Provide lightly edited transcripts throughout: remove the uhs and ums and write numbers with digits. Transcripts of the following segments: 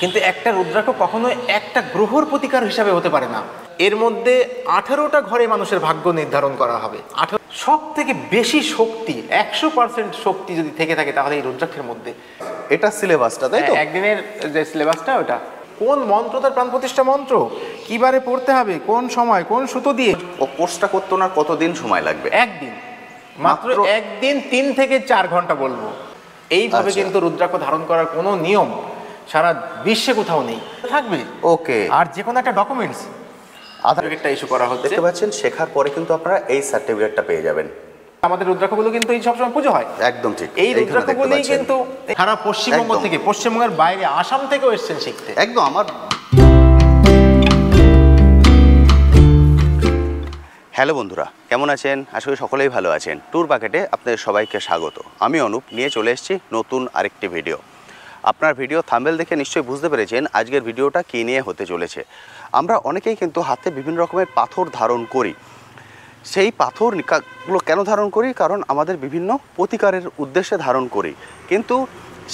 কিন্তু একটা রুদ্রাক্ষ কখনো একটা গ্রহর প্রতিকার হিসাবে হতে পারে না। এর মধ্যে 18টা ঘরে মানুষের ভাগ্য নির্ধারণ করা হবে। সব থেকে বেশি শক্তি, 100% শক্তি যদি থেকে থাকে তাহলে এই রুদ্রাক্ষের মধ্যে। এটা সিলেবাসটা, তাই তো? একদিনের যে সিলেবাসটা, ওটা কোন মন্ত্র, তার প্রাণ প্রতিষ্ঠা মন্ত্র কিবারে পড়তে হবে, কোন সময়, কোন সুতো দিয়ে। ও কোর্সটা করতে ওনার কতদিন সময় লাগবে? একদিন, মাত্র একদিন, 3 থেকে 4 ঘন্টা বলবো। এইভাবে কিন্তু রুদ্রাক্ষ ধারণ করার কোনো নিয়ম সারা বিশ্বে কোথাও নেই। থাকবে ওকে। আর যে কোনো একটা ডকুমেন্টস আধারটা ইস্যু করা হচ্ছে, দেখতে পাচ্ছেন। শেখার পরে কিন্তু আপনারা এই সার্টিফিকেটটা পেয়ে যাবেন। আমাদের রুদ্রাক্ষগুলো কিন্তু এই সবসময় পুজো হয়। একদম ঠিক। এই রুদ্রাক্ষগুলোই কিন্তু সারা পশ্চিমবঙ্গ থেকে, পশ্চিমবঙ্গের বাইরে আসাম থেকেও এসেছেন শিখতে। একদম। আমার হ্যালো বন্ধুরা, কেমন আছেন? আশা করি সকলেই ভালো আছেন। ট্যুর বাকেটে আপনাদের সবাইকে স্বাগত। আমি অনুপ নিয়ে চলে এসেছি নতুন আরেকটি ভিডিও। আপনার ভিডিও থাম্বনেল দেখে নিশ্চয়ই বুঝতে পেরেছেন আজকের ভিডিওটা কী নিয়ে হতে চলেছে। আমরা অনেকেই কিন্তু হাতে বিভিন্ন রকমের পাথর ধারণ করি। সেই পাথরগুলো কেন ধারণ করি? কারণ আমাদের বিভিন্ন প্রতিকারের উদ্দেশ্যে ধারণ করি। কিন্তু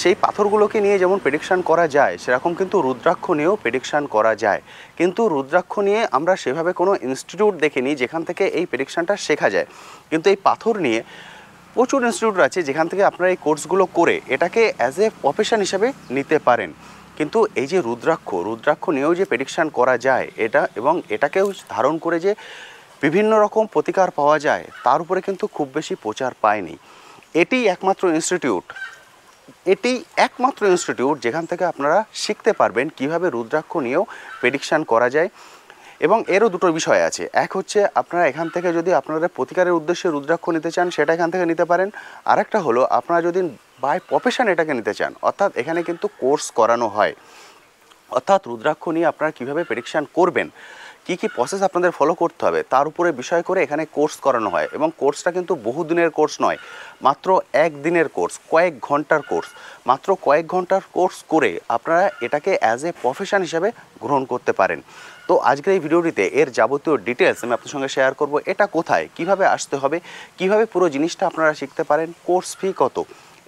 সেই পাথরগুলোকে নিয়ে যেমন প্রেডিকশান করা যায়, সেরকম কিন্তু রুদ্রাক্ষ নিয়েও প্রেডিকশান করা যায়। কিন্তু রুদ্রাক্ষ নিয়ে আমরা সেভাবে কোনো ইনস্টিটিউট দেখিনি যেখান থেকে এই প্রেডিকশানটা শেখা যায়। কিন্তু এই পাথর নিয়ে প্রচুর ইনস্টিটিউট আছে যেখান থেকে আপনারা এই কোর্সগুলো করে এটাকে অ্যাজ এ প্রফেশন হিসেবে নিতে পারেন। কিন্তু এই যে রুদ্রাক্ষ নিয়েও যে প্রেডিকশান করা যায় এটা, এবং এটাকেও ধারণ করে যে বিভিন্ন রকম প্রতিকার পাওয়া যায়, তার উপরে কিন্তু খুব বেশি প্রচার পায়নি। এটি একমাত্র ইনস্টিটিউট যেখান থেকে আপনারা শিখতে পারবেন কিভাবে রুদ্রাক্ষ নিয়েও প্রেডিকশান করা যায়। এবং এরও দুটো বিষয় আছে। এক হচ্ছে আপনারা এখান থেকে যদি আপনারা প্রতিকারের উদ্দেশ্যে রুদ্রাক্ষ নিতে চান, সেটা এখান থেকে নিতে পারেন। আরেকটা হলো আপনারা যদি বাই প্রফেশন এটাকে নিতে চান, অর্থাৎ এখানে কিন্তু কোর্স করানো হয়। অর্থাৎ রুদ্রাক্ষ নিয়ে আপনারা কীভাবে প্রেডিকশান করবেন, কী কী প্রসেস আপনাদের ফলো করতে হবে, তার উপরে বিষয় করে এখানে কোর্স করানো হয়। এবং কোর্সটা কিন্তু বহুদিনের কোর্স নয়, মাত্র একদিনের কোর্স, কয়েক ঘন্টার কোর্স। মাত্র কয়েক ঘন্টার কোর্স করে আপনারা এটাকে অ্যাজ এ প্রফেশন হিসাবে গ্রহণ করতে পারেন। তো আজকের এই ভিডিওটিতে এর যাবতীয় ডিটেলস আমি আপনার সঙ্গে শেয়ার করব। এটা কোথায়, কিভাবে আসতে হবে, কিভাবে পুরো জিনিসটা আপনারা শিখতে পারেন, কোর্স ফি কত,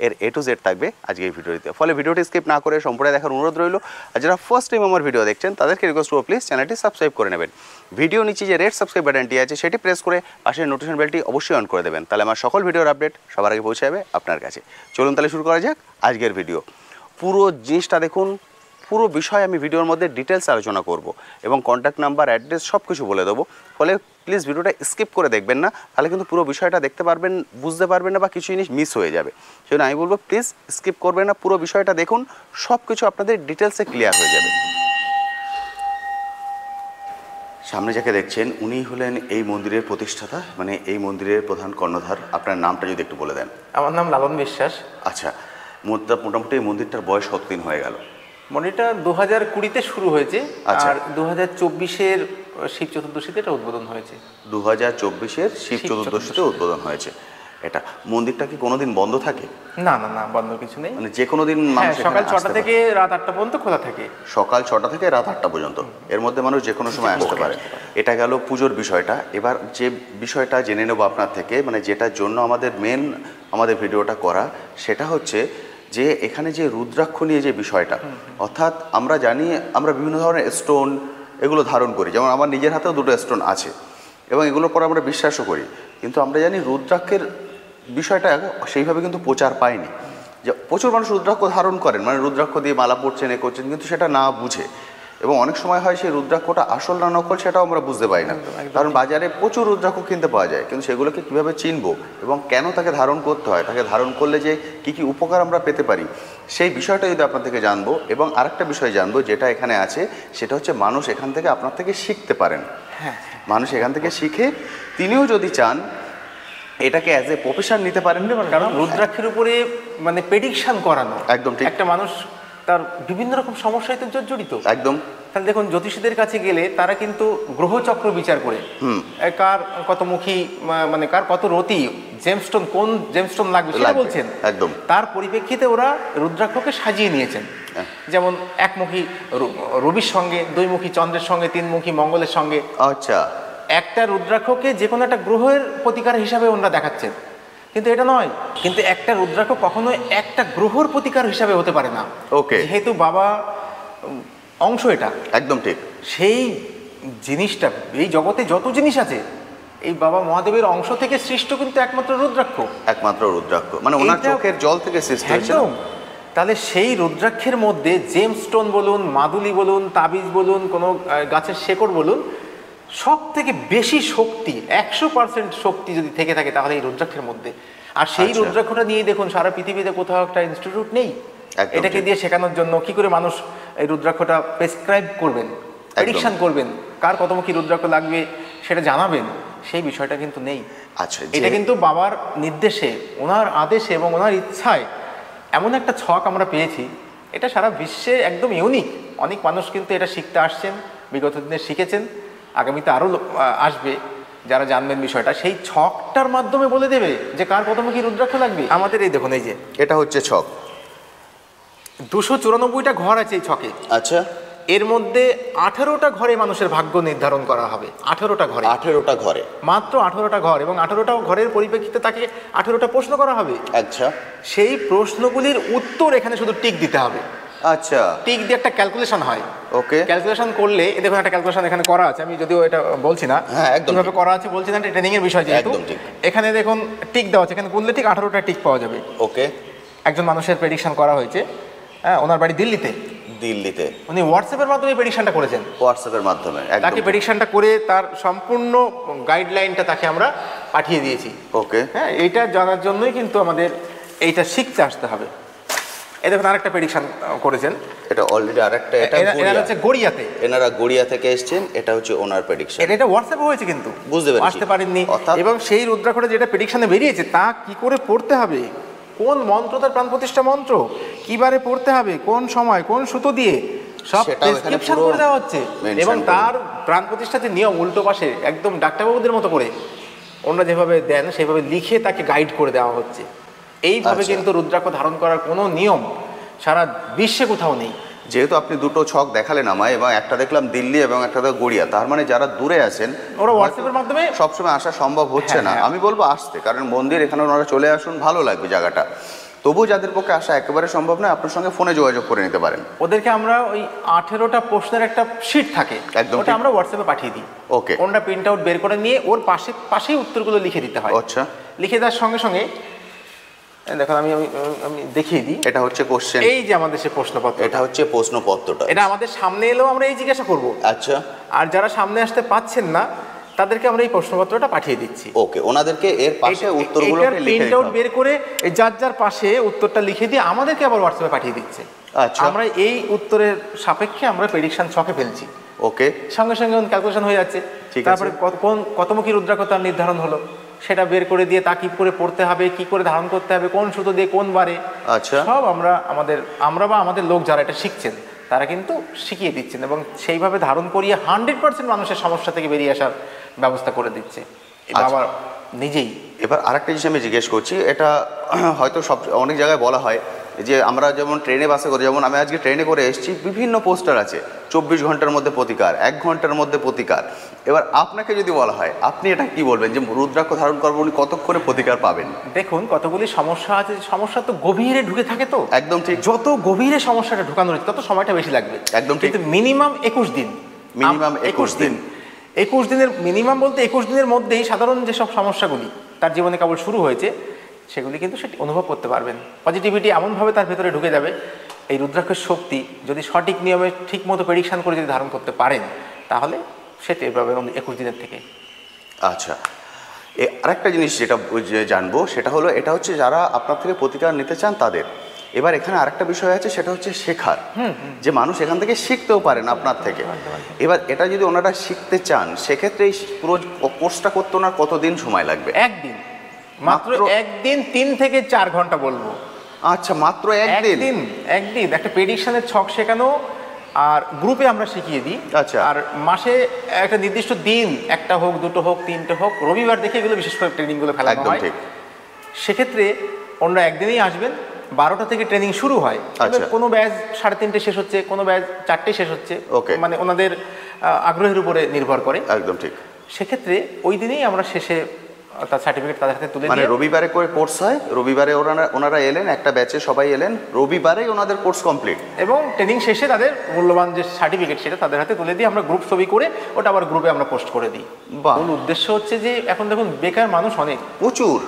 এর A to Z থাকবে আজকে এই ভিডিওটিতে। ফলে ভিডিওটি স্কিপ না করে সম্পূর্ণ দেখার অনুরোধ রইল। আর যারা ফার্স্ট টাইম আমার ভিডিও দেখছেন তাদেরকে রিকোয়েস্ট করব প্লিজ চ্যানেলটি সাবস্ক্রাইব করে নেবেন। ভিডিও নিচে যে রেড সাবস্ক্রাইব বাটনটি আছে সেটি প্রেস করে পাশের নোটিফিকেশন বেলটি অবশ্যই অন করে দেবেন, তাহলে আমার সকল ভিডিওর আপডেট সবার আগে পৌঁছে যাবে আপনার কাছে। চলুন তাহলে শুরু করা যাক আজকের ভিডিও। পুরো জিনিসটা দেখুন, পুরো বিষয় আমি ভিডিওর মধ্যে ডিটেলস আলোচনা করব এবং কন্ট্যাক্ট নাম্বার, অ্যাড্রেস সব কিছু বলে দেবো। ফলে প্লিজ ভিডিওটা স্কিপ করে দেখবেন না, তাহলে কিন্তু পুরো বিষয়টা দেখতে পারবেন, বুঝতে পারবেন না, বা কিছু জিনিস মিস হয়ে যাবে। সেজন্য আমি বলবো প্লিজ স্কিপ করবেন না, পুরো বিষয়টা দেখুন, সব কিছু আপনাদের ডিটেলসে ক্লিয়ার হয়ে যাবে। সামনে যাকে দেখছেন উনি হলেন এই মন্দিরের প্রতিষ্ঠাতা, মানে এই মন্দিরের প্রধান কর্ণধার। আপনার নামটা যদি একটু বলে দেন। আমার নাম লালন বিশ্বাস। আচ্ছা, মোটামুটি এই মন্দিরটার বয়স কতদিন হয়ে গেল? মন্দিরটা 2020-তে শুরু হয়েছে, আর 2024-এর শিব চতুর্দশীতে এটা উদ্বোধন হয়েছে। 2024-এর শিব চতুর্দশীতে উদ্বোধন হয়েছে। এটা মন্দিরটা কি কোনোদিন বন্ধ থাকে? না না না, বন্ধ কিছু নেই। মানে যে কোনো দিন মানুষ সকাল 6টা থেকে রাত 8টা পর্যন্ত খোলা থাকে। সকাল 6টা থেকে রাত 8টা পর্যন্ত, এর মধ্যে মানুষ যে কোনো সময় আসতে পারে। এটা গেল পুজোর বিষয়টা। এবার যে বিষয়টা জেনে নেব আপনার থেকে, মানে যেটার জন্য আমাদের ভিডিওটা করা, সেটা হচ্ছে যে এখানে যে রুদ্রাক্ষ নিয়ে যে বিষয়টা, অর্থাৎ আমরা জানি আমরা বিভিন্ন ধরনের স্টোন এগুলো ধারণ করি, যেমন আমার নিজের হাতেও 2টো স্টোন আছে এবং এগুলোর পর আমরা বিশ্বাসও করি। কিন্তু আমরা জানি রুদ্রাক্ষের বিষয়টা সেইভাবে কিন্তু প্রচার পায়নি। যে প্রচুর মানুষ রুদ্রাক্ষ ধারণ করেন, মানে রুদ্রাক্ষ দিয়ে মালা পড়ছেন, এ করছেন, কিন্তু সেটা না বুঝে, এবং অনেক সময় হয় সেই রুদ্রাক্ষটা আসল না নকল সেটাও আমরা বুঝতে পারি না। কারণ বাজারে প্রচুর রুদ্রাক্ষ কিনতে পাওয়া যায়, কিন্তু সেগুলোকে কীভাবে চিনবো এবং কেন তাকে ধারণ করতে হয়, তাকে ধারণ করলে যে কী কী উপকার আমরা পেতে পারি, সেই বিষয়টা যদি আপনার থেকে জানবো। এবং আরেকটা বিষয় জানবো যেটা এখানে আছে, সেটা হচ্ছে মানুষ এখান থেকে আপনার থেকে শিখতে পারেন। হ্যাঁ, মানুষ এখান থেকে শিখে তিনিও যদি চান এটাকে অ্যাজ এ প্রফেশন নিতে পারেন। কারণ রুদ্রাক্ষের উপরে মানে প্রেডিকশন করানো, একদম ঠিক। একটা মানুষ তার বিভিন্ন রকম সমস্যায় তো জড়িত। একদম। তাহলে দেখুন, জ্যোতিষীদের কাছে গেলে তারা কিন্তু গ্রহচক্র বিচার করে কার কতমুখী, মানে কার কত রতি, জেমস্টোন, কোন জেমস্টোন লাগবে সেটা বলছেন। একদম। তার পরিপ্রেক্ষিতে ওরা রুদ্রাক্ষকে সাজিয়ে নিয়েছেন। যেমন একমুখী রবির সঙ্গে, 2মুখী চন্দ্রের সঙ্গে, 3মুখী মঙ্গলের সঙ্গে। আচ্ছা, একটা রুদ্রাক্ষকে যে কোনো একটা গ্রহের প্রতিকার হিসাবে ওনারা দেখাচ্ছেন, কিন্তু এটা নয়। কিন্তু একটা রুদ্রাক্ষ কখনো একটা গ্রহর প্রতিকার হিসাবে হতে পারে না। ওকে। যেহেতু বাবা অংশ এটা। একদম ঠিক। সেই জিনিসটা, এই জগতে যত জিনিস আছে এই বাবা মহাদেবের অংশ থেকে সৃষ্ট কিন্তু একমাত্র রুদ্রাক্ষ। একমাত্র রুদ্রাক্ষ, মানে ওনার চোখের জল থেকে সৃষ্টি হয়েছে। একদম। তাহলে সেই রুদ্রাক্ষের মধ্যে জেমস্টোন বলুন, মাদুলি বলুন, তাবিজ বলুন, কোনো গাছের শেকড় বলুন, সব থেকে বেশি শক্তি 100% শক্তি যদি থেকে থাকে তাহলে এই রুদ্রাক্ষের মধ্যে। আর সেই রুদ্রাক্ষটা নিয়ে দেখুন সারা পৃথিবীতে কোথাও একটা ইনস্টিটিউট নেই এটাকে দিয়ে শেখানোর জন্য। কি করে মানুষ এই রুদ্রাক্ষটা প্রেসক্রাইব করবেন, প্রেডিকশন করবেন, কার কতমুখী রুদ্রাক্ষ লাগবে সেটা জানাবেন, সেই বিষয়টা কিন্তু নেই। আচ্ছা, এটা কিন্তু বাবার নির্দেশে, ওনার আদেশে এবং ওনার ইচ্ছায় এমন একটা ছক আমরা পেয়েছি, এটা সারা বিশ্বে একদম ইউনিক। অনেক মানুষ কিন্তু এটা শিখতে আসছেন, বিগত দিনে শিখেছেন, আগামীতে আরও আসবে যারা জানবেন বিষয়টা। সেই ছকটার মাধ্যমে বলে দেবে যে কার কতমুখী রুদ্রাক্ষ লাগবে। আমাদের এই দেখুন, এই যে এটা হচ্ছে ছক, 294টা ঘর আছে এই ছকে। আচ্ছা, এর মধ্যে 18টা ঘরে মানুষের ভাগ্য নির্ধারণ করা হবে। 18টা ঘরে, 18টা ঘরে, মাত্র 18টা ঘর, এবং 18টা ঘরের পরিপ্রেক্ষিতে তাকে 18টা প্রশ্ন করা হবে। আচ্ছা, সেই প্রশ্নগুলির উত্তর এখানে শুধু টিক দিতে হবে। আচ্ছা, টিক দিয়ে একটা ক্যালকুলেশন হয়। ওকে, ক্যালকুলেশন করলে দেখুন একটা ক্যালকুলেশন এখানে করা আছে, আমি যদিও এটা বলছি না কিভাবে করা আছে, বলছি না, এটা ট্রেনিং এর বিষয় যেহেতু। এখানে দেখুন টিক দেওয়া আছে, এখানে করলে ঠিক 18টা টিক পাওয়া যাবে। ওকে, একজন মানুষের প্রেডিকশন করা হয়েছে, হ্যাঁ, ওনার বাড়ি দিল্লিতে। দিল্লিতে উনি হোয়াটসঅ্যাপের মাধ্যমে প্রেডিকশনটা করেছেন। হোয়াটসঅ্যাপের মাধ্যমে তাকে প্রেডিকশনটা করে তার সম্পূর্ণ গাইডলাইনটা তাকে আমরা পাঠিয়ে দিয়েছি। ওকে, হ্যাঁ, এইটা জানার জন্যই কিন্তু আমাদের এইটা শিখতে আসতে হবে। এই দেখুন আরেকটা প্রেডিকশন করেছেন, এটা অলরেডি আরেকটা, এটা হচ্ছে গড়িয়াতে, এনারা গড়িয়া থেকে এসেছেন, এটা হচ্ছে ওনার প্রেডিকশন। এটা হোয়াটসঅ্যাপে হয়েছে কিন্তু বুঝতে পেরেছি, আসতে পারেননি। এবং সেই রুদ্রাক্ষরে যেটা প্রেডিকশনে বেরিয়েছে তা কি করে পড়তে হবে, কোন মন্ত্র, তার প্রাণ প্রতিষ্ঠা মন্ত্র কিবারে পড়তে হবে, কোন সময়, কোন সুতো দিয়ে, সব প্রেসক্রিপশন করে দেওয়া হচ্ছে। এবং তার প্রাণ প্রতিষ্ঠাতে নিয়ম উল্টো পাশে একদম ডাক্তারবাবুদের মতো করে ওনারা যেভাবে দেন সেভাবে লিখে তাকে গাইড করে দেওয়া হচ্ছে। এইভাবে কিন্তু রুদ্রাক্ষ ধারণ করার কোনো নিয়ম সারা বিশ্বে কোথাও নেই। যেহেতু আপনি দুটো ছক দেখালেন আমায়, এবং একটা দেখলাম দিল্লি এবং একটা গড়িয়া, তার মানে যারা দূরে আছেন ওরা হোয়াটসঅ্যাপের মাধ্যমে সবসময় আসা সম্ভব হচ্ছে না। আমি বলবো আসতে, কারণ মন্দির এখানে ওনারা চলে আসুন, ভালো লাগবে জায়গাটা। তবু যাদের পক্ষে আসা একেবারে সম্ভব নয়, আপনার সঙ্গে ফোনে যোগাযোগ করে নিতে পারেন। ওদেরকে আমরা ওই 18টা প্রশ্নের একটা শিট থাকে, ওটা আমরা হোয়াটসঅ্যাপে পাঠিয়ে দিই। ওকে, ওটা প্রিন্ট আউট বের করে নিয়ে ওর পাশেই উত্তরগুলো লিখে দিতে হয়। আচ্ছা, লিখে দেওয়ার সঙ্গে সঙ্গে দেখুন আমি দেখিয়ে দিই, এটা হচ্ছে কোশ্চেন, এই যে আমাদের সে প্রশ্নপত্র, এটা হচ্ছে প্রশ্নপত্রটা, এটা আমাদের সামনে এলেও আমরা এই জিজ্ঞাসা করব। আচ্ছা, আর যারা সামনে আসতে পাচ্ছেন না তাদেরকে আমরা এই প্রশ্নপত্রটা পাঠিয়ে দিচ্ছি। ওকে, ওনাদেরকে এর পাশে উত্তরগুলো প্রিন্ট আউট বের করে এই যার পাশে উত্তরটা লিখে দিয়ে আমাদেরকে আবার হোয়াটসঅ্যাপে পাঠিয়ে দিচ্ছে। আচ্ছা, আমরা এই উত্তরের সাপেক্ষে আমরা প্রেডিকশন ছকে ফেলছি। ওকে, সঙ্গে সঙ্গে ক্যালকুলেশন হয়ে যাচ্ছে। তারপরে কতমুখী রুদ্রাক্ষ তার নির্ধারণ হলো, সেটা বের করে দিয়ে তা কি করে পড়তে হবে, কি করে ধারণ করতে হবে, কোন সুতো দিয়ে কোন বারে, আচ্ছা, সব আমরা বা আমাদের লোক যারা এটা শিখছেন তারা কিন্তু শিখিয়ে দিচ্ছেন, এবং সেইভাবে ধারণ করিয়ে 100% মানুষের সমস্যা থেকে বেরিয়ে আসার ব্যবস্থা করে দিচ্ছে বাবা নিজেই। এবার আরেকটা জিনিস আমি জিজ্ঞেস করছি, এটা হয়তো অনেক জায়গায় বলা হয় যে আমরা যেমন ট্রেনে বাসে করে, যেমন আমি আজকে ট্রেনে করে এসেছি, বিভিন্ন পোস্টার আছে 24 ঘন্টার মধ্যে প্রতিকার, 1 ঘন্টার মধ্যে প্রতিকার। এবার আপনাকে যদি বলা হয়, আপনি এটা কি বলবেন যে রুদ্রাক্ষ ধারণ করবো, উনি কতক্ষণে প্রতিকার পাবেন? দেখুন কতগুলি সমস্যা আছে, সমস্যা তো গভীরে ঢুকে থাকে, তো একদম ঠিক, যত গভীরে সমস্যাটা ঢুকানো রয়েছে তত সময়টা বেশি লাগবে। একদম ঠিক, কিন্তু মিনিমাম 21 দিন, মিনিমাম 21 দিন, 21 দিনের মিনিমাম বলতে 21 দিনের মধ্যেই সাধারণ যেসব সমস্যাগুলি তার জীবনে কেবল শুরু হয়েছে সেগুলি কিন্তু সেটি অনুভব করতে পারবেন। পজিটিভিটি এমনভাবে তার ভেতরে ঢুকে যাবে, এই রুদ্রাক্ষের শক্তি যদি সঠিক নিয়মে ঠিক মতো প্রেডিকশন করে যদি ধারণ করতে পারেন তাহলে সেটি এভাবে 21 দিনের থেকে। আচ্ছা, আরেকটা জিনিস যেটা জানবো সেটা হলো, এটা হচ্ছে যারা আপনার থেকে প্রতিকার নিতে চান তাদের। এবার এখানে আরেকটা বিষয় আছে, সেটা হচ্ছে শেখার, যে মানুষ এখান থেকে শিখতেও পারেন আপনার থেকে। এবার এটা যদি ওনারা শিখতে চান, সেক্ষেত্রে এই পুরো কোর্সটা করতে ওনার কতদিন সময় লাগবে? একদিন, মাত্র একদিন, 3 থেকে 4 ঘন্টা বলবো। আচ্ছা, মাত্র একদিন একটা প্রেডিকশনের ছক শেখানো, আর গ্রুপে আমরা শিখিয়ে দিই। আচ্ছা, আর মাসে একটা নির্দিষ্ট দিন, একটা হোক, দুটো হোক, 3টে হোক, রবিবার দেখে এগুলো বিশেষ করে ট্রেনিংগুলো ফেলানো হয়। সেক্ষেত্রে ওনারা একদিনেই আসবেন, 12টা থেকে ট্রেনিং শুরু হয়। কোনো ব্যাচ 3:30 শেষ হচ্ছে, কোনো ব্যাচ 4টে শেষ হচ্ছে, মানে ওনাদের আগ্রহের উপরে নির্ভর করে। একদম ঠিক। সেক্ষেত্রে ওই দিনেই আমরা শেষে তার সার্টিফিকেট তাদের হাতে তুলে মানে দিয়ে, রবিবারে করে কোর্স হয়, রবিবারে ওনারা এলেন, একটা ব্যাচে সবাই এলেন, রবিবারেই ওনাদের কোর্স কমপ্লিট, এবং ট্রেনিং শেষে তাদের মূল্যবান যে সার্টিফিকেট সেটা তাদের হাতে তুলে দিয়ে আমরা গ্রুপ ছবি করে ওটা আবার গ্রুপে আমরা পোস্ট করে দিই। বাহ। মূল উদ্দেশ্য হচ্ছে যে এখন দেখুন বেকার মানুষ প্রচুর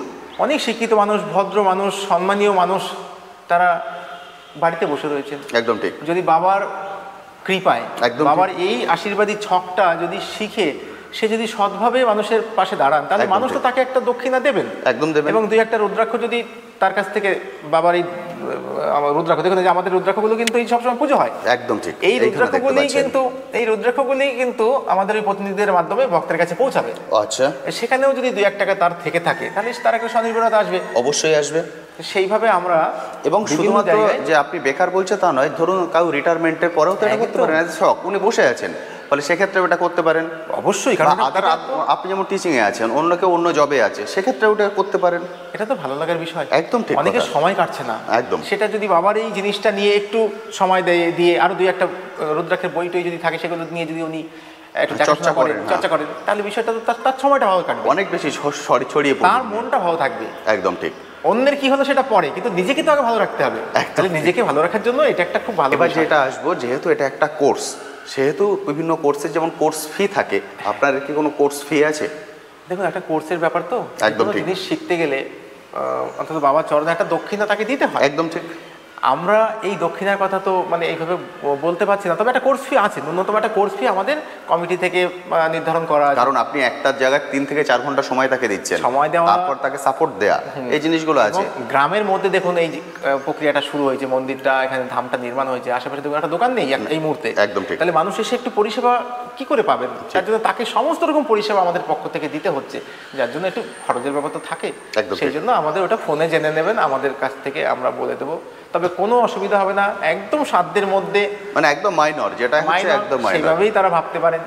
অনেক শিক্ষিত মানুষ, ভদ্র মানুষ, সম্মানীয় মানুষ, তারা বাড়িতে বসে রয়েছেন। একদম ঠিক। যদি বাবার কৃপায়, একদম বাবার এই আশীর্বাদী ছকটা যদি শিখে সে যদি সৎভাবে মানুষের পাশে দাঁড়ান, তাহলে একদম মানুষ তো ঠিক। তাকে একটা দক্ষিণা দেবেন, একদম দেবেন। এবং দুই একটা রুদ্রাক্ষ যদি তার কাছ থেকে বাবার এই রুদ্রাক্ষ, দেখুন যে আমাদের রুদ্রাক্ষগুলো কিন্তু এই সবসময় পুজো হয়, একদম ঠিক। এই এইখানে দেখতে রুদ্রাক্ষগুলোই পাচ্ছেন। কিন্তু আমাদের ওই প্রতিনিধিদের মাধ্যমে ভক্তের কাছে পৌঁছাবে। আচ্ছা, সেখানেও যদি দুই এক টাকা তার থেকে থাকে তাহলে তার একটা স্বনির্ভরতা আসবে। অবশ্যই আসবে। সেইভাবে আমরা এবং বিভিন্ন শুধুমাত্র জায়গায়, যে আপনি বেকার বলছে তা নয়, ধরুন কাউ রিটায়ারমেন্টের পরেও তো এটা করতে একদম। পারেন, এজ শখ উনি বসে আছেন, ফলে সেক্ষেত্রে ওটা করতে পারেন। অবশ্যই, বা কারণ আদার আপনি যেমন টিচিংয়ে আছেন, অন্য কেউ অন্য জবে আছে, সেক্ষেত্রে ওটা করতে পারেন। এটা তো ভালো লাগার বিষয়। একদম ঠিক অনেকে কথা। সময় কাটছে না, একদম। সেটা যদি বাবার এই জিনিসটা নিয়ে একটু সময় দিয়ে আরো দুই একটা রুদ্রাক্ষের বই টই যদি থাকে সেগুলো নিয়ে যদি উনি একটু চর্চা করেন, চর্চা করেন, তাহলে বিষয়টা তো তার সময়টা ভালো কাটবে, অনেক বেশি ছড়িয়ে তার পড়বে। মনটা ভালো থাকবে। একদম ঠিক। অন্যের কি হলো সেটা পরে, কিন্তু নিজেকে তো আগে ভালো রাখতে হবে। একদম। তাহলে নিজেকে ভালো রাখার জন্য এটা একটা খুব ভালো এবার বিষয়। যেটা আসবো, যেহেতু এটা একটা কোর্স, সেহেতু বিভিন্ন কোর্সের যেমন কোর্স ফি থাকে, আপনার কি কোনো কোর্স ফি আছে? দেখুন, একটা কোর্সের ব্যাপার তো, একদম কোনো ঠিক। জিনিস শিখতে গেলে অন্তত বাবার চরণে একটা দক্ষিণা তাকে দিতে হয়। একদম ঠিক। আমরা এই দক্ষিণার কথা তো মানে এইভাবে বলতে পারছি না, তবে একটা কোর্স ফি আছে, ন্যূনতম একটা কোর্স ফি আমাদের কমিটি থেকে নির্ধারণ করা আছে। কারণ আপনি একটা জায়গায় 3 থেকে 4 ঘন্টা সময় তাকে দিচ্ছেন, সময় দেওয়া, তারপর তাকে সাপোর্ট দেয়া, এই জিনিসগুলো আছে। এবং গ্রামের মধ্যে দেখুন এই যে, প্রক্রিয়াটা শুরু হয়েছে, মন্দিরটা এখানে ধামটা নির্মাণ হয়েছে, আশেপাশে দেখুন একটা দোকান নেই এই মুহূর্তে। একদম ঠিক। তাহলে মানুষ এসে একটু পরিষেবা কি করে পাবেন? তার জন্য তাকে সমস্ত রকম পরিষেবা আমাদের পক্ষ থেকে দিতে হচ্ছে, যার জন্য একটু খরচের ব্যাপার তো থাকে। একদম সেই ঠিক। জন্য আমাদের ওটা ফোনে জেনে নেবেন, আমাদের কাছ থেকে আমরা বলে দেবো, তবে কোনো অসুবিধা হবে না, একদম সাধ্যের মধ্যে, মানে একদম মাইনর, যেটা হচ্ছে একদম মাইনর, সেইভাবেই তারা ভাবতে পারেন।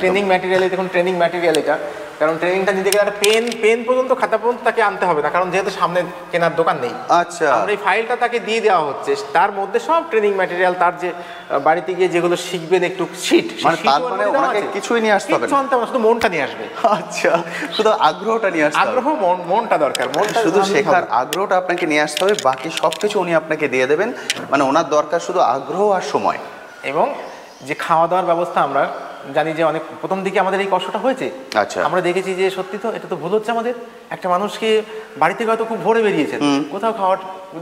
ট্রেনিং ম্যাটেরিয়ালে দেখুন, ট্রেনিং ম্যাটেরিয়াল এটা, কারণ ট্রেনিংটা নিতে গেলে একটা পেন পর্যন্ত, খাতা পর্যন্ত তাকে আনতে হবে না, কারণ যেহেতু সামনে কেনার দোকান নেই। আচ্ছা, আমরা এই ফাইলটা তাকে দিয়ে দেওয়া হচ্ছে, তার মধ্যে সব ট্রেনিং ম্যাটেরিয়াল, তার যে বাড়িতে গিয়ে যেগুলো শিখবেন একটু শীট, মানে তার মানে ওনাকে কিছুই নিয়ে আসতে হবে না, কিছু আনতে হবে না, শুধু মনটা নিয়ে আসবে। আচ্ছা, শুধু আগ্রহটা নিয়ে আসতে হবে। আগ্রহ, মনটা দরকার, মনটা শুধু আনলেই শেখার হবে। আগ্রহটা আপনাকে নিয়ে আসতে হবে, বাকি সবকিছু উনি আপনাকে দিয়ে দেবেন। মানে ওনার দরকার শুধু আগ্রহ আর সময়। এবং যে খাওয়া দাওয়ার ব্যবস্থা, আমরা জানি যে অনেক প্রথম দিকে আমাদের এই কষ্টটা হয়েছে। আচ্ছা। আমরা দেখেছি যে সত্যি তো এটা তো ভুল হচ্ছে আমাদের, একটা মানুষকে বাড়ি থেকে হয়তো খুব ভোরে বেরিয়েছেন, কোথাও খাওয়া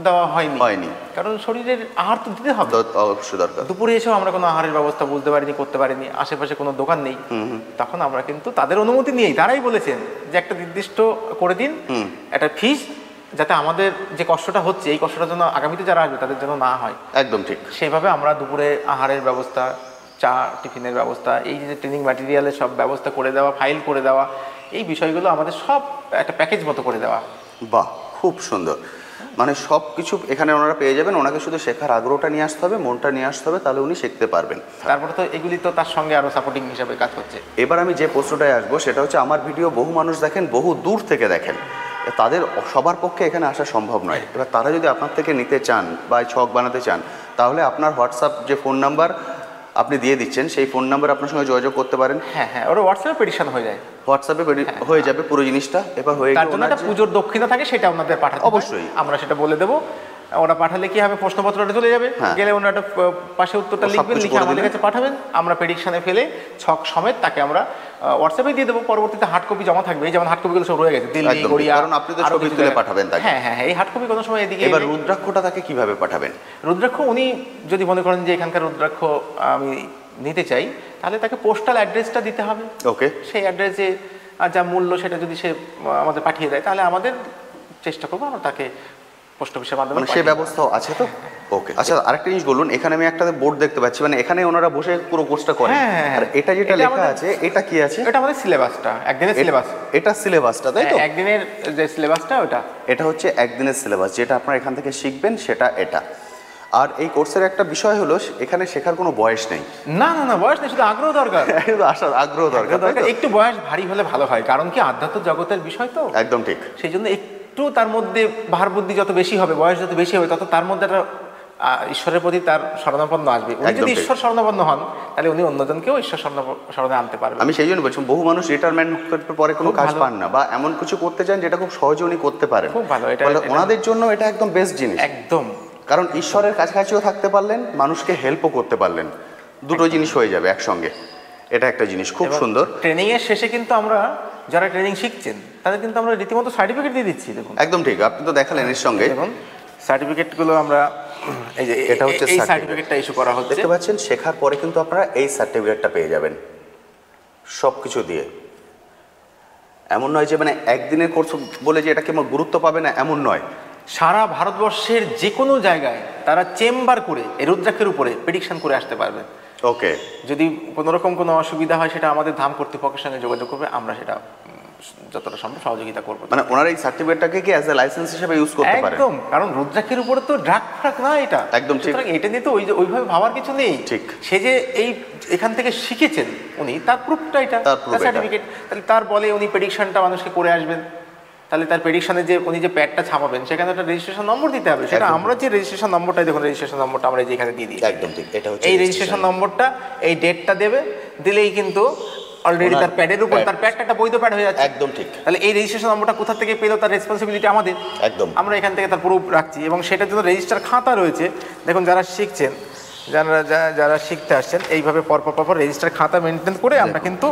দাওয়া হয়নি, কারণ শরীরের আহার তো দিতে হবে, অবশ্যই দরকার। দুপুরে এসেও আমরা কোনো আহারের ব্যবস্থা বুঝতে পারিনি, করতে পারিনি, আশেপাশে কোনো দোকান নেই। তখন আমরা কিন্তু তাদের অনুমতি নিয়েই, তারাই বলেছেন যে একটা নির্দিষ্ট করে দিন একটা ফিস, যাতে আমাদের যে কষ্টটা হচ্ছে এই কষ্টটা যেন আগামীতে যারা আসবে তাদের জন্য না হয়। একদম ঠিক। সেইভাবে আমরা দুপুরে আহারের ব্যবস্থা, চা টিফিনের ব্যবস্থা, এই যে ট্রেনিং ম্যাটেরিয়ালের সব ব্যবস্থা করে দেওয়া, ফাইল করে দেওয়া, এই বিষয়গুলো আমাদের সব একটা প্যাকেজ মতো করে দেওয়া। বাহ, খুব সুন্দর। মানে সব কিছু এখানে ওনারা পেয়ে যাবেন, ওনাকে শুধু শেখার আগ্রহটা নিয়ে আসতে হবে, মনটা নিয়ে আসতে হবে, তাহলে উনি শিখতে পারবেন। তারপরে তো এগুলি তো তার সঙ্গে আরো সাপোর্টিং হিসাবে কাজ করছে। এবার আমি যে প্রশ্নটায় আসবো সেটা হচ্ছে, আমার ভিডিও বহু মানুষ দেখেন, বহু দূর থেকে দেখেন, তাদের সবার পক্ষে এখানে আসা সম্ভব নয়। এবার তারা যদি আপনার থেকে নিতে চান বা ছক বানাতে চান, তাহলে আপনার হোয়াটসঅ্যাপ যে ফোন নাম্বার আপনি দিয়ে দিচ্ছেন, সেই ফোন নাম্বারে আপনার সঙ্গে যোগাযোগ করতে পারেন। হ্যাঁ, ওরা হোয়াটসঅ্যাপে পেটিশন হয়ে যায়, হোয়াটসঅ্যাপে হয়ে যাবে পুরো জিনিসটা। এবার হয়ে তার জন্য একটা পুজোর দক্ষিণা থাকে, সেটা ওনাদের পাঠাতে হয়। অবশ্যই আমরা সেটা বলে দেবো। ওরা পাঠালে কি হবে, প্রশ্নপত্রটা চলে যাবে, গেলে ওনারা একটা পাশে উত্তরটা লিখবেন, লিখে আমাদের কাছে পাঠাবেন, আমরা প্রেডিকশনে ফেলে ছক সমেত তাকে আমরা হোয়াটসঅ্যাপে দিয়ে দেবো। পরবর্তীতে হার্ড কপি জমা থাকবে, এই যেমন হার্ড কপিগুলো সব রয়ে গেছে দিল্লি, গড়িয়া, কারণ আপনি তো ছবি তুলে পাঠাবেন তাকে। হ্যাঁ, এই হার্ড কপি কোনো সময় এদিকে। এবার রুদ্রাক্ষটা তাকে কিভাবে পাঠাবেন? রুদ্রাক্ষ উনি যদি মনে করেন যে এখানকার রুদ্রাক্ষ আমি নিতে চাই, তাহলে তাকে পোস্টাল অ্যাড্রেসটা দিতে হবে। ওকে। সেই অ্যাড্রেসে যা মূল্য সেটা যদি সে আমাদের পাঠিয়ে দেয়, তাহলে আমাদের চেষ্টা করবো আমরা তাকে পোস্ট অফিসের মাধ্যমে, মানে সে ব্যবস্থাও আছে তো? ওকে। আচ্ছা, আরেকটা জিনিস বলুন, এখানে আমি একটা বোর্ড দেখতে পাচ্ছি, মানে এখানে ওনারা বসে পুরো কোর্সটা করেন। আর এটা যেটা লেখা আছে, এটা কি আছে? এটা আমাদের সিলেবাসটা, একদিনের সিলেবাস। এটা সিলেবাসটা, তাই তো? একদিনের যে সিলেবাসটা ওটা, এটা হচ্ছে একদিনের সিলেবাস, যেটা আপনারা এখান থেকে শিখবেন সেটা এটা। আর এই কোর্সের একটা বিষয় হলো, এখানে শেখার কোনো বয়স নেই। না, বয়স নেই, শুধু আগ্রহ দরকার। আসার আগ্রহ দরকার। একটু বয়স ভারী হলে ভালো হয়, কারণ কি আধ্যাত্ম জগতের বিষয় তো। একদম ঠিক। সেই জন্য একটু তার মধ্যে ভার বুদ্ধি যত বেশি হবে, বয়স যত বেশি হবে, তত তার মধ্যে একটা ঈশ্বরের প্রতি তার শরণাপন্ন আসবে। উনি একদম যদি ঠিক। ঈশ্বর শরণাপন্ন হন তাহলে উনি অন্যজনকেও ঈশ্বর শরণে আনতে পারবেন। আমি সেই জন্য বলছি, বহু মানুষ রিটায়ারমেন্ট পরে কোনো খুব কাজ ভালো। পান না, বা এমন কিছু করতে চান যেটা খুব সহজে উনি করতে পারেন। খুব ভালো, এটা ওনাদের জন্য এটা একদম বেস্ট জিনিস। একদম, কারণ ঈশ্বরের কাছাকাছিও থাকতে পারলেন, মানুষকে হেল্পও করতে পারলেন, দুটো জিনিস হয়ে যাবে একসঙ্গে। এটা একটা জিনিস খুব সুন্দর। ট্রেনিং এর শেষে কিন্তু আমরা যারা ট্রেনিং শিখছেন তাদের কিন্তু আমরা রীতিমতো সার্টিফিকেট দিয়ে দিচ্ছি। দেখুন একদম ঠিক, আপনি তো দেখালেন এর সঙ্গে। দেখুন সার্টিফিকেটগুলো আমরা এই যে এটা হচ্ছে এই সার্টিফিকেটটা ইস্যু করা হচ্ছে। দেখতে পাচ্ছেন, শেখার পরে কিন্তু আপনারা এই সার্টিফিকেটটা পেয়ে যাবেন সব কিছু দিয়ে। এমন নয় যে মানে একদিনের কোর্স বলে যে এটাকে গুরুত্ব পাবে না, এমন নয়। সারা ভারতবর্ষের যে কোনো জায়গায় তারা চেম্বার করে এই রুদ্রাক্ষের উপরে প্রেডিকশন করে আসতে পারবে। ওকে, যদি কোনো রকম কোনো অসুবিধা হয় সেটা আমাদের ধাম কর্তৃপক্ষের সঙ্গে যোগাযোগ করবে, আমরা সেটা যতটা সম্ভব সহযোগিতা করবো। মানে ওনারা এই সার্টিফিকেটটাকে কি অ্যাজ এ লাইসেন্স হিসেবে ইউজ করতে পারে? একদম, কারণ রুদ্রাক্ষের উপরে তো ড্রাগ ফ্রাগ না এটা। একদম ঠিক। সুতরাং এটা নিয়ে তো ওইভাবে ভাবার কিছু নেই। ঠিক। সে যে এখান থেকে শিখেছেন উনি, তার প্রুফটা এটা, তার proof এটা। সার্টিফিকেট। তাহলে তার বলে উনি প্রেডিকশনটা মানুষকে করে আসবেন, তাহলে তার প্রেডিকশনে যে উনি যে প্যাডটা ছাপাবেন সেখানে একটা রেজিস্ট্রেশন নম্বর দিতে হবে। সেটা একদম। আমরা যে রেজিস্ট্রেশন নম্বরটাই দেখুন, রেজিস্ট্রেশন নম্বরটা আমরা যেখানে দিয়ে দিই, একদম ঠিক, এটা হচ্ছে এই রেজিস্ট্রেশন নম্বরটা, এই ডেটটা দেবে, দিলেই কিন্তু অলরেডি তার প্যাডের উপর তার প্যাডটা একটা বৈধ প্যাড হয়ে যাচ্ছে। একদম ঠিক। তাহলে এই রেজিস্ট্রেশন নম্বরটা কোথা থেকে পেলো, তার রেসপন্সিবিলিটি আমাদের। একদম। আমরা এখান থেকে তার প্রুফ রাখছি, এবং সেটার জন্য রেজিস্টার খাতা রয়েছে। দেখুন যারা শিখছেন, যারা শিখতে আসছেন, এইভাবে পরপর রেজিস্টার খাতা মেনটেন করে আমরা কিন্তু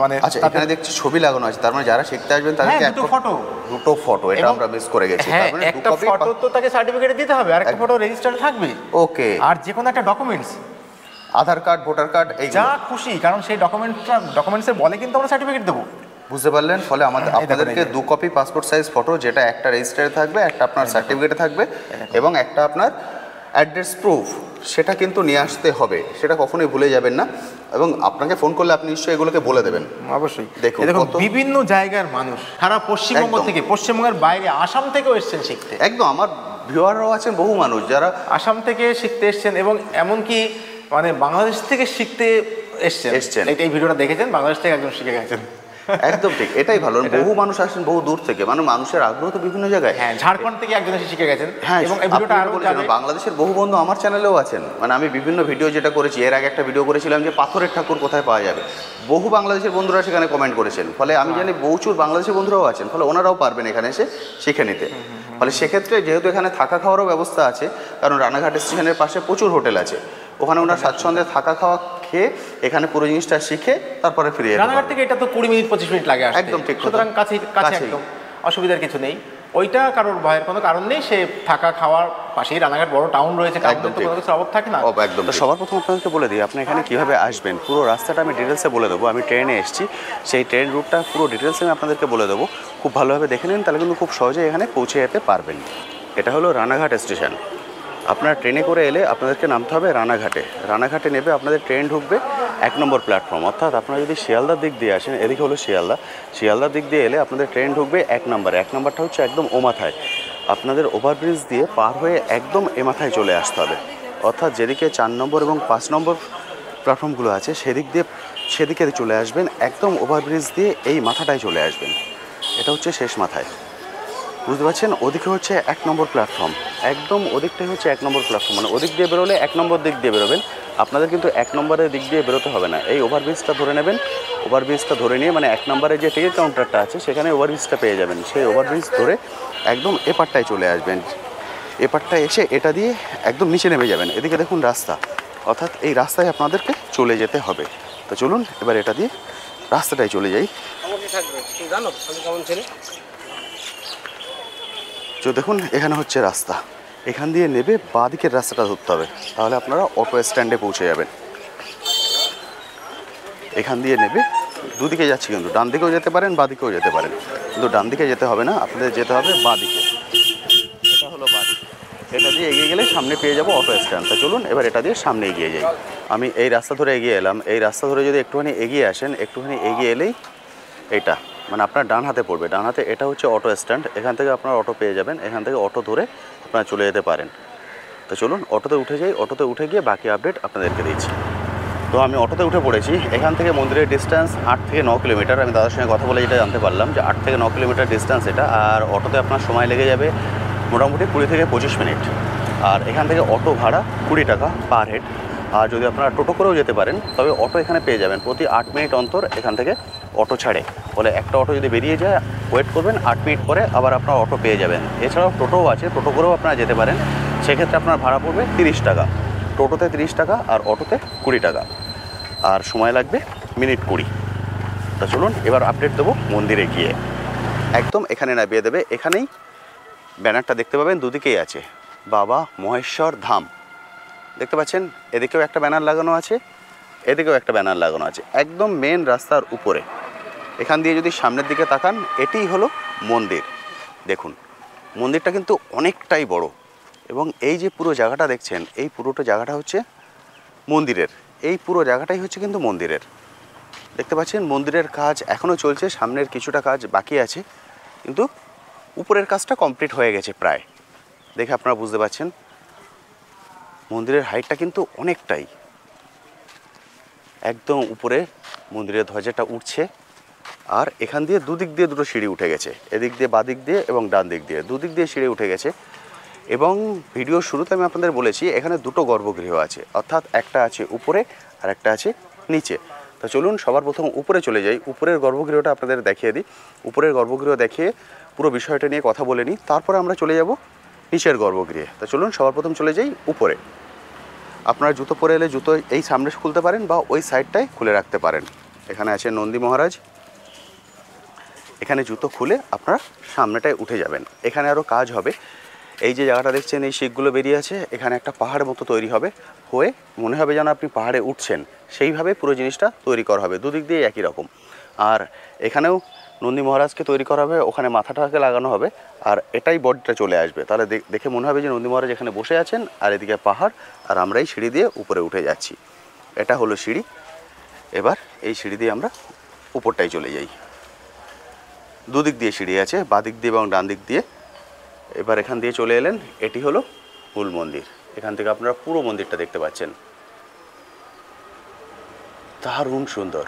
মানে আচ্ছা, এখানে দেখছি ছবি লাগানো আছে, তার মানে যারা শিখতে আসবেন তাদেরকে দুটো ফটো, এটা আমরা মিস করে গেছি। হ্যাঁ, তার মানে একটা ফটো তো তাকে সার্টিফিকেট দিতে হবে, আর একটা ফটো রেজিস্টার থাকবে। ওকে। আর যে কোনো একটা ডকুমেন্টস, আধার কার্ড, ভোটার কার্ড, এই যা খুশি, কারণ সেই ডকুমেন্টসের বলে কিন্তু আমরা সার্টিফিকেট দেবো। বুঝতে পারলেন? ফলে এই দেখুন, আপনাদেরকে 2 কপি পাসপোর্ট সাইজ ফটো, যেটা একটা রেজিস্টারে থাকবে, একটা আপনার সার্টিফিকেটে থাকবে, এবং একটা আপনার অ্যাড্রেস প্রুফ, সেটা কিন্তু নিয়ে আসতে হবে। সেটা কখনোই ভুলে যাবেন না, এবং আপনাকে ফোন করলে আপনি নিশ্চয়ই এগুলোকে বলে দেবেন। অবশ্যই। দেখুন বিভিন্ন জায়গার মানুষ, সারা পশ্চিমবঙ্গ একদম। থেকে, পশ্চিমবঙ্গের বাইরে, আসাম থেকেও এসছেন শিখতে। একদম, আমার ভিউয়াররাও আছেন বহু মানুষ যারা আসাম থেকে শিখতে এসছেন, এবং এমনকি মানে বাংলাদেশ থেকে শিখতে এসছেন। এই ভিডিওটা দেখেছেন, বাংলাদেশ থেকে একজন শিখে গেছেন। একদম ঠিক, এটাই ভালো। বহু মানুষ আসেন বহু দূর থেকে, মানে মানুষের আগ্রহ তো বিভিন্ন জায়গায়। হ্যাঁ, ঝাড়খণ্ড থেকে একজন এসে শিখে গেছেন। হ্যাঁ, এবং এই ভিডিওটা আরো যাবে। বাংলাদেশের বহু বন্ধু আমার চ্যানেলেও আছেন। মানে আমি বিভিন্ন ভিডিও যেটা করেছি, এর আগে একটা ভিডিও করেছিলাম যে পাথরের ঠাকুর কোথায় পাওয়া যাবে, বহু বাংলাদেশের বন্ধুরা সেখানে কমেন্ট করেছেন। ফলে আমি জানি বহুচুর বাংলাদেশের বন্ধুরাও আছেন, ফলে ওনারাও পারবেন এখানে এসে শিখে নিতে। ফলে সেক্ষেত্রে যেহেতু এখানে থাকা খাওয়ারও ব্যবস্থা আছে, কারণ রানাঘাট স্টেশনের পাশে প্রচুর হোটেল আছে, ওখানে ওনার স্বাচ্ছন্দ্যে থাকা খাওয়া খেয়ে এখানে পুরো জিনিসটা শিখে তারপরে ফিরে যেতে রানাঘাট থেকে এটা তো 20 মিনিট 25 মিনিট লাগে আসতে। একদম ঠিক। সুতরাং কাছে একদম অসুবিধার কিছু নেই। ওইটা কারোর ভয়ের কোনো কারণ নেই। সে থাকা খাওয়ার পাশেই রানাঘাট বড় টাউন রয়েছে, টাউনে তো কোনো কিছু অভাব থাকে না। একদম। তো সবার প্রথম আপনাদেরকে বলে দিই আপনি এখানে কীভাবে আসবেন, পুরো রাস্তাটা আমি ডিটেলসে বলে দেবো। আমি ট্রেনে এসেছি, সেই ট্রেন রুটটা পুরো ডিটেলসে আমি আপনাদেরকে বলে দেবো। খুব ভালোভাবে দেখে নিন, তাহলে কিন্তু খুব সহজে এখানে পৌঁছে যেতে পারবেন। এটা হলো রানাঘাট স্টেশন। আপনারা ট্রেনে করে এলে আপনাদেরকে নামতে হবে রানাঘাটে। রানাঘাটে নেবে আপনাদের ট্রেন ঢুকবে 1 নম্বর প্ল্যাটফর্ম। অর্থাৎ আপনারা যদি শিয়ালদার দিক দিয়ে আসেন, এদিকে হলো শিয়ালদার দিক দিয়ে এলে আপনাদের ট্রেন ঢুকবে 1 নম্বরে। 1 নম্বরটা হচ্ছে একদম ও মাথায়। আপনাদের ওভারব্রিজ দিয়ে পার হয়ে একদম এ মাথায় চলে আসতে হবে। অর্থাৎ যেদিকে 4 নম্বর এবং 5 নম্বর প্ল্যাটফর্মগুলো আছে সেদিকে চলে আসবেন, একদম ওভারব্রিজ দিয়ে এই মাথাটায় চলে আসবেন। এটা হচ্ছে শেষ মাথায়, বুঝতে পারছেন? ওদিকে হচ্ছে 1 নম্বর প্ল্যাটফর্ম, একদম ওদিকটাই হচ্ছে 1 নম্বর প্ল্যাটফর্ম। মানে ওদিক দিয়ে বেরোলে 1 নম্বর দিক দিয়ে বেরোবেন। আপনাদের কিন্তু 1 নম্বরের দিক দিয়ে বেরোতে হবে না, এই ওভারব্রিজটা ধরে নেবেন। ওভারব্রিজটা ধরে নিয়ে মানে 1 নম্বরে যে টিকিট কাউন্টারটা আছে সেখানে ওভারব্রিজটা পেয়ে যাবেন। সেই ওভারব্রিজ ধরে একদম এপারটায় চলে আসবেন। এপারটায় এসে এটা দিয়ে একদম নিচে নেমে যাবেন। এদিকে দেখুন রাস্তা, অর্থাৎ এই রাস্তায় আপনাদেরকে চলে যেতে হবে। তো চলুন এবার এটা দিয়ে রাস্তাটায় চলে যাই। তো দেখুন এখানে হচ্ছে রাস্তা, এখান দিয়ে নেবে বাঁ দিকের রাস্তাটা ধরতে হবে, তাহলে আপনারা অটো স্ট্যান্ডে পৌঁছে যাবেন। এখান দিয়ে নেবে, দুদিকে যাচ্ছি কিন্তু, ডান দিকেও যেতে পারেন বাঁ দিকেও যেতে পারেন, কিন্তু ডান দিকে যেতে হবে না, আপনাদের যেতে হবে বাঁ দিকে। এটা হলো বাঁ দিকে। এটা দিয়ে এগিয়ে গেলে সামনে পেয়ে যাবো অটো স্ট্যান্ড। তা চলুন এবার এটা দিয়ে সামনে এগিয়ে যাই। আমি এই রাস্তা ধরে এগিয়ে এলাম। এই রাস্তা ধরে যদি একটুখানি এগিয়ে আসেন, একটুখানি এগিয়ে এলেই এইটা মানে আপনার ডান হাতে পড়বে। ডান হাতে এটা হচ্ছে অটো স্ট্যান্ড, এখান থেকে আপনারা অটো পেয়ে যাবেন। এখান থেকে অটো ধরে আপনারা চলে যেতে পারেন। তো চলুন অটোতে উঠে যাই, অটোতে উঠে গিয়ে বাকি আপডেট আপনাদেরকে দিচ্ছি। তো আমি অটোতে উঠে পড়েছি। এখান থেকে মন্দিরের ডিস্ট্যান্স 8 থেকে 9 কিলোমিটার। আমি দাদার সঙ্গে কথা বলে যেটা জানতে পারলাম যে 8 থেকে 9 কিলোমিটার ডিস্ট্যান্স এটা। আর অটোতে আপনার সময় লেগে যাবে মোটামুটি 20 থেকে 25 মিনিট। আর এখান থেকে অটো ভাড়া 20 টাকা পার হেড। আর যদি আপনারা টোটো করেও যেতে পারেন তবে অটো এখানে পেয়ে যাবেন, প্রতি 8 মিনিট অন্তর এখান থেকে অটো ছাড়ে। বলে একটা অটো যদি বেরিয়ে যায় ওয়েট করবেন, 8 মিনিট পরে আবার আপনারা অটো পেয়ে যাবেন। এছাড়াও টোটোও আছে, টোটো করেও আপনারা যেতে পারেন, সেক্ষেত্রে আপনার ভাড়া পড়বে 30 টাকা, টোটোতে 30 টাকা আর অটোতে 20 টাকা, আর সময় লাগবে মিনিট 20। তা চলুন এবার আপডেট দেবো মন্দিরে গিয়ে। একদম এখানে নামিয়ে দেবে, এখানেই ব্যানারটা দেখতে পাবেন, দুদিকেই আছে বাবা মহেশ্বর ধাম, দেখতে পাচ্ছেন। এদিকেও একটা ব্যানার লাগানো আছে, এদিকেও একটা ব্যানার লাগানো আছে, একদম মেন রাস্তার উপরে। এখান দিয়ে যদি সামনের দিকে তাকান এটিই হলো মন্দির। দেখুন মন্দিরটা কিন্তু অনেকটাই বড়, এবং এই যে পুরো জায়গাটা দেখছেন এই পুরোটা জায়গাটা হচ্ছে মন্দিরের, এই পুরো জায়গাটাই হচ্ছে কিন্তু মন্দিরের। দেখতে পাচ্ছেন মন্দিরের কাজ এখনও চলছে, সামনের কিছুটা কাজ বাকি আছে, কিন্তু উপরের কাজটা কমপ্লিট হয়ে গেছে প্রায়। দেখে আপনারা বুঝতে পারছেন মন্দিরের হাইটটা কিন্তু অনেকটাই, একদম উপরে মন্দিরের ধ্বজাটা উঠছে। আর এখান দিয়ে দুদিক দিয়ে দুটো সিঁড়ি উঠে গেছে, এদিক দিয়ে বাদিক দিয়ে এবং ডান দিক দিয়ে দুদিক দিয়ে সিঁড়ি উঠে গেছে। এবং ভিডিওর শুরুতে আমি আপনাদের বলেছি এখানে দুটো গর্ভগৃহ আছে, অর্থাৎ একটা আছে উপরে আর একটা আছে নিচে। তো চলুন সবার প্রথম উপরে চলে যাই, উপরের গর্ভগৃহটা আপনাদের দেখিয়ে দিই। উপরের গর্ভগৃহ দেখিয়ে পুরো বিষয়টা নিয়ে কথা বলে নিই, তারপরে আমরা চলে যাব নিচের গর্ভগৃহে। তো চলুন সবার প্রথম চলে যাই উপরে। আপনারা জুতো পরে এলে জুতো এই সামনে খুলতে পারেন বা ওই সাইডটায় খুলে রাখতে পারেন। এখানে আছে নন্দী মহারাজ, এখানে জুতো খুলে আপনারা সামনেটায় উঠে যাবেন। এখানে আরও কাজ হবে, এই যে জায়গাটা দেখছেন এই শিখগুলো বেরিয়ে আছে, এখানে একটা পাহাড়ের মতো তৈরি হবে, হয়ে মনে হবে যেন আপনি পাহাড়ে উঠছেন, সেইভাবে পুরো জিনিসটা তৈরি করা হবে, দুদিক দিয়ে একই রকম। আর এখানেও নন্দী মহারাজকে তৈরি করা হবে, ওখানে মাথাটাকে লাগানো হবে, আর এটাই বডিটা চলে আসবে, তাহলে দেখে মনে হবে যে নন্দী মহারাজ এখানে বসে আছেন আর এদিকে পাহাড়, আর আমরা এই সিঁড়ি দিয়ে উপরে উঠে যাচ্ছি। এটা হলো সিঁড়ি। এবার এই সিঁড়ি দিয়ে আমরা উপরটাই চলে যাই। দুদিক দিয়ে সিঁড়ি আছে, বাদিক দিয়ে এবং ডান দিক দিয়ে। এবার এখান দিয়ে চলে এলেন, এটি হলো মূল মন্দির। এখান থেকে আপনারা পুরো মন্দিরটা দেখতে পাচ্ছেন, দারুণ সুন্দর।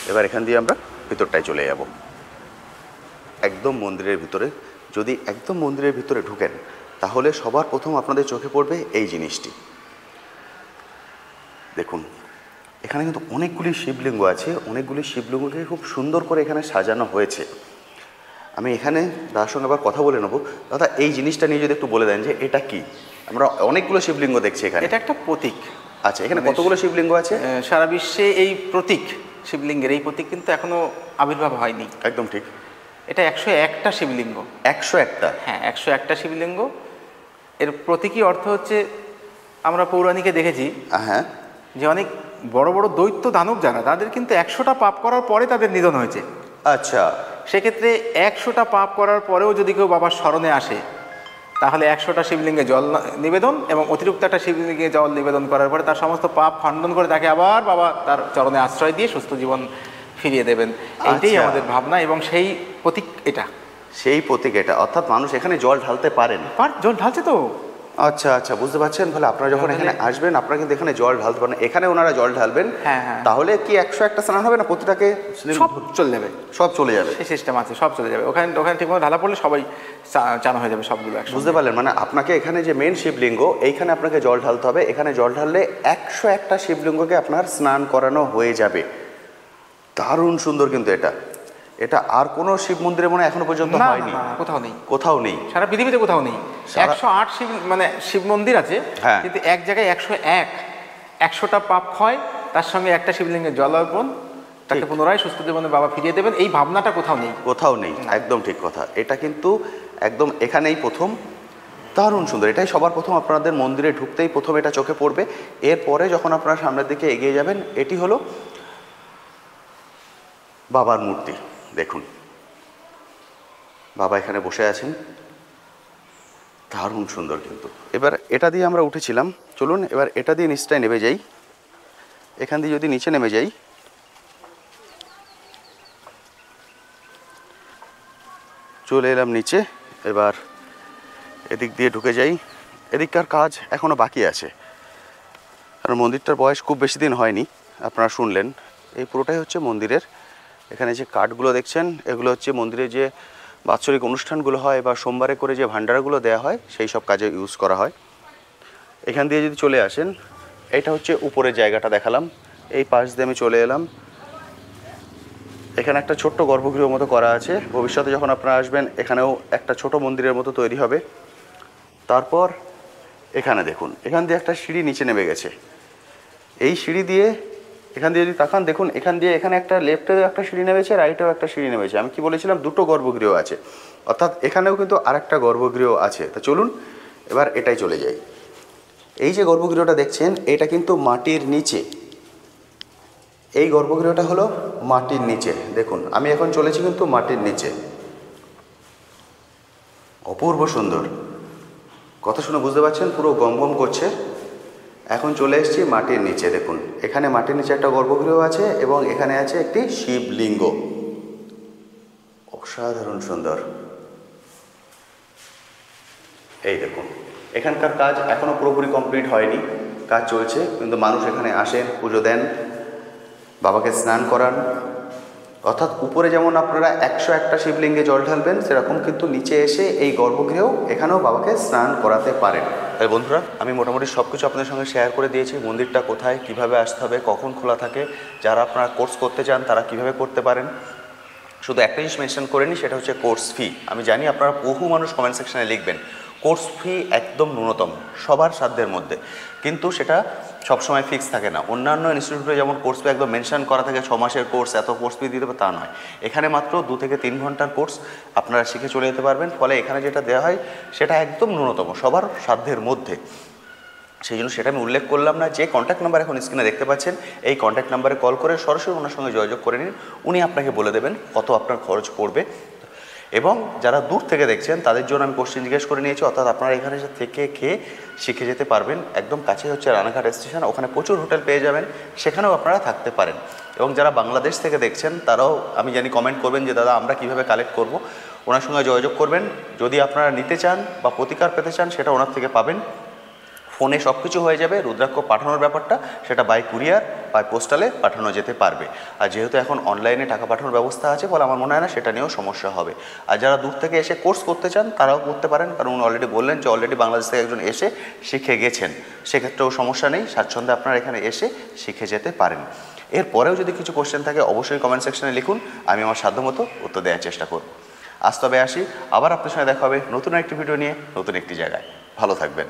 এবার এখান দিয়ে আমরা ভিতরটায় চলে যাব, একদম মন্দিরের ভিতরে। যদি একদম মন্দিরের ভিতরে ঢুকেন তাহলে সবার প্রথম আপনাদের চোখে পড়বে এই জিনিসটি। দেখুন এখানে কিন্তু অনেকগুলি শিবলিঙ্গ আছে, অনেকগুলি শিবলিঙ্গকে খুব সুন্দর করে এখানে সাজানো হয়েছে। আমি এখানে দাদার সঙ্গে আবার কথা বলে নেবো। দাদা এই জিনিসটা নিয়ে যদি একটু বলে দেন যে এটা কি? আমরা অনেকগুলো শিবলিঙ্গ দেখছি এখানে। এটা একটা প্রতীক। আচ্ছা, এখানে কতগুলো শিবলিঙ্গ আছে? সারা বিশ্বে এই প্রতীক, শিবলিঙ্গের এই প্রতীক কিন্তু এখনো আবির্ভাব হয়নি। একদম ঠিক। এটা 101টা শিবলিঙ্গ। 101টা? হ্যাঁ, 101টা শিবলিঙ্গ। এর প্রতীকী অর্থ হচ্ছে, আমরা পৌরাণিকে দেখেছি হ্যাঁ, যে অনেক বড় বড় দৈত্য দানব যারা, তাদের কিন্তু 100টা পাপ করার পরে তাদের নিধন হয়েছে। আচ্ছা, সেক্ষেত্রে 100টা পাপ করার পরেও যদি কেউ বাবার স্মরণে আসে তাহলে 100টা শিবলিঙ্গে জল নিবেদন এবং অতিরিক্ত একটা শিবলিঙ্গে জল নিবেদন করার পরে তার সমস্ত পাপ খণ্ডন করে তাকে আবার বাবা তার চরণে আশ্রয় দিয়ে সুস্থ জীবন ফিরিয়ে দেবেন। এইটাই আমাদের ভাবনা এবং সেই প্রতীক এটা। সেই প্রতীক এটা, অর্থাৎ মানুষ এখানে জল ঢালতে পারেন। জল ঢালছে তো। আচ্ছা আচ্ছা, বুঝতে পারছেন। তাহলে আপনারা যখন এখানে আসবেন আপনারা কিন্তু এখানে জল ঢালতে পারেন, এখানে ওনারা জল ঢালবেন। হ্যাঁ হ্যাঁ। তাহলে কি 101টা স্নান হবে না? প্রতিটাকে সব চলে যাবে, সব চলে যাবে। সেই সিস্টেম আছে, সব চলে যাবে। ওখানে ঠিকমতো ঢালা পড়লে সবাই চান হয়ে যাবে সবগুলো। বুঝতে পারলেন? মানে আপনাকে এখানে যে মেন শিবলিঙ্গ, এইখানে আপনাকে জল ঢালতে হবে। এখানে জল ঢাললে 101টা শিবলিঙ্গকে আপনার স্নান করানো হয়ে যাবে। দারুণ সুন্দর কিন্তু এটা। এটা আর কোনো শিব মন্দিরে মনে এখনো পর্যন্ত হয়নি, কোথাও নেই, কোথাও নেই, সারা পৃথিবীতে কোথাও নেই। 108 শিব মানে শিব মন্দির আছে, কিন্তু এক জায়গায় 101, 100টা পাপ ক্ষয়, তার সঙ্গে একটা শিবলিঙ্গের জল অর্পণ, তাকে পুনরায় সুস্থ জীবনে বাবা ফিরিয়ে দেবেন, এই ভাবনাটা কোথাও নেই, কোথাও নেই। একদম ঠিক কথা। এটা কিন্তু একদম এখানেই প্রথম। দারুণ সুন্দর। এটাই সবার প্রথম আপনাদের মন্দিরে ঢুকতেই প্রথম এটা চোখে পড়বে। এরপরে যখন আপনারা সামনের দিকে এগিয়ে যাবেন, এটি হলো বাবার মূর্তি। দেখুন বাবা এখানে বসে আছেন, দারুণ সুন্দর কিন্তু। এবার এটা দিয়ে আমরা উঠেছিলাম, চলুন এবার এটা দিয়ে নিচটায় নেমে যাই। এখান দিয়ে যদি নিচে নেমে যাই, চলে এলাম নিচে। এবার এদিক দিয়ে ঢুকে যাই। এদিককার কাজ এখনও বাকি আছে, কারণ মন্দিরটার বয়স খুব বেশি দিন হয়নি। আপনারা শুনলেন, এই পুরোটাই হচ্ছে মন্দিরের। এখানে যে কাঠগুলো দেখছেন এগুলো হচ্ছে মন্দিরে যে বাৎসরিক অনুষ্ঠানগুলো হয় বা সোমবারে করে যে ভান্ডারাগুলো দেওয়া হয় সেই সব কাজে ইউজ করা হয়। এখান দিয়ে যদি চলে আসেন, এটা হচ্ছে উপরের জায়গাটা দেখালাম, এই পাশ দিয়ে আমি চলে এলাম। এখানে একটা ছোট্ট গর্ভগৃহ মতো করা আছে, ভবিষ্যতে যখন আপনারা আসবেন এখানেও একটা ছোট মন্দিরের মতো তৈরি হবে। তারপর এখানে দেখুন, এখান দিয়ে একটা সিঁড়ি নিচে নেমে গেছে। এই সিঁড়ি দিয়ে এখান দিয়ে যদি তাকান, দেখুন এখান দিয়ে এখানে একটা লেফটেও একটা সিঁড়ি নেমেছে, রাইটেও একটা সিঁড়ি নেমেছে। আমি কি বলেছিলাম, দুটো গর্ভগৃহ আছে, অর্থাৎ এখানেও কিন্তু আরেকটা গর্ভগৃহ আছে। তা চলুন এবার এটাই চলে যাই। এই যে গর্ভগৃহটা দেখছেন, এটা কিন্তু মাটির নিচে। এই গর্ভগৃহটা হলো মাটির নিচে। দেখুন আমি এখন চলেছি কিন্তু মাটির নিচে, অপূর্ব সুন্দর। কথা শুনে বুঝতে পারছেন পুরো গম গম করছে। এখন চলে এসেছি মাটির নিচে। দেখুন এখানে মাটির নিচে একটা গর্ভগৃহ আছে এবং এখানে আছে একটি শিবলিঙ্গ, অসাধারণ সুন্দর। এই দেখুন এখানকার কাজ এখনও পুরোপুরি কমপ্লিট হয়নি, কাজ চলছে, কিন্তু মানুষ এখানে আসেন, পুজো দেন, বাবাকে স্নান করান। অর্থাৎ উপরে যেমন আপনারা 101টা শিবলিঙ্গে জল ঢালবেন, সেরকম কিন্তু নিচে এসে এই গর্ভগৃহেও এখানেও বাবাকে স্নান করাতে পারেন। তাই বন্ধুরা, আমি মোটামুটি সব কিছু আপনাদের সঙ্গে শেয়ার করে দিয়েছি। মন্দিরটা কোথায়, কিভাবে আসতে হবে, কখন খোলা থাকে, যারা আপনারা কোর্স করতে চান তারা কিভাবে করতে পারেন। শুধু একটা জিনিস মেনশন করে নিই, সেটা হচ্ছে কোর্স ফি। আমি জানি আপনারা বহু মানুষ কমেন্ট সেকশনে লিখবেন কোর্স ফি একদম ন্যূনতম, সবার সাধ্যের মধ্যে, কিন্তু সেটা সবসময় ফিক্স থাকে না। অন্যান্য ইনস্টিটিউটে যেমন কোর্স ফি একদম মেনশন করা থাকে, 6 মাসের কোর্স এত কোর্স ফি দিতে হবে, তা নয়। এখানে মাত্র 2 থেকে 3 ঘন্টার কোর্স আপনারা শিখে চলে যেতে পারবেন। ফলে এখানে যেটা দেওয়া হয় সেটা একদম ন্যূনতম, সবার সাধ্যের মধ্যে। সেই জন্য সেটা আমি উল্লেখ করলাম না। যে কন্ট্যাক্ট নাম্বার এখন স্ক্রিনে দেখতে পাচ্ছেন, এই কন্ট্যাক্ট নাম্বারে কল করে সরাসরি ওনার সঙ্গে যোগাযোগ করে নিন। উনি আপনাকে বলে দেবেন কত আপনার খরচ পড়বে। এবং যারা দূর থেকে দেখছেন তাদের জন্য আমি কোশ্চেন জিজ্ঞেস করে নিয়েছি, অর্থাৎ আপনারা এখানে থেকে খেয়ে শিখে যেতে পারবেন। একদম কাছে হচ্ছে রানাঘাট স্টেশন, ওখানে প্রচুর হোটেল পেয়ে যাবেন, সেখানেও আপনারা থাকতে পারেন। এবং যারা বাংলাদেশ থেকে দেখছেন তারাও আমি জানি কমেন্ট করবেন যে দাদা আমরা কীভাবে কালেক্ট করব। ওনার সঙ্গে যোগাযোগ করবেন। যদি আপনারা নিতে চান বা প্রতিকার পেতে চান, সেটা ওনার থেকে পাবেন। ফোনে সব কিছু হয়ে যাবে। রুদ্রাক্ষ পাঠানোর ব্যাপারটা সেটা বাই কুরিয়ার বাই পোস্টালে পাঠানো যেতে পারবে। আর যেহেতু এখন অনলাইনে টাকা পাঠানোর ব্যবস্থা আছে, ফলে আমার মনে হয় না সেটা নিয়েও সমস্যা হবে। আর যারা দূর থেকে এসে কোর্স করতে চান তারাও করতে পারেন, কারণ উনি অলরেডি বললেন যে অলরেডি বাংলাদেশ থেকে একজন এসে শিখে গেছেন। সেক্ষেত্রেও সমস্যা নেই, স্বাচ্ছন্দ্যে আপনারা এখানে এসে শিখে যেতে পারেন। এরপরেও যদি কিছু কোশ্চেন থাকে অবশ্যই কমেন্ট সেকশনে লিখুন, আমি আমার সাধ্যমতো উত্তর দেওয়ার চেষ্টা করব। আজ তবে আসি, আবার আপনার সঙ্গে দেখা হবে নতুন একটি ভিডিও নিয়ে, নতুন একটি জায়গায়। ভালো থাকবেন।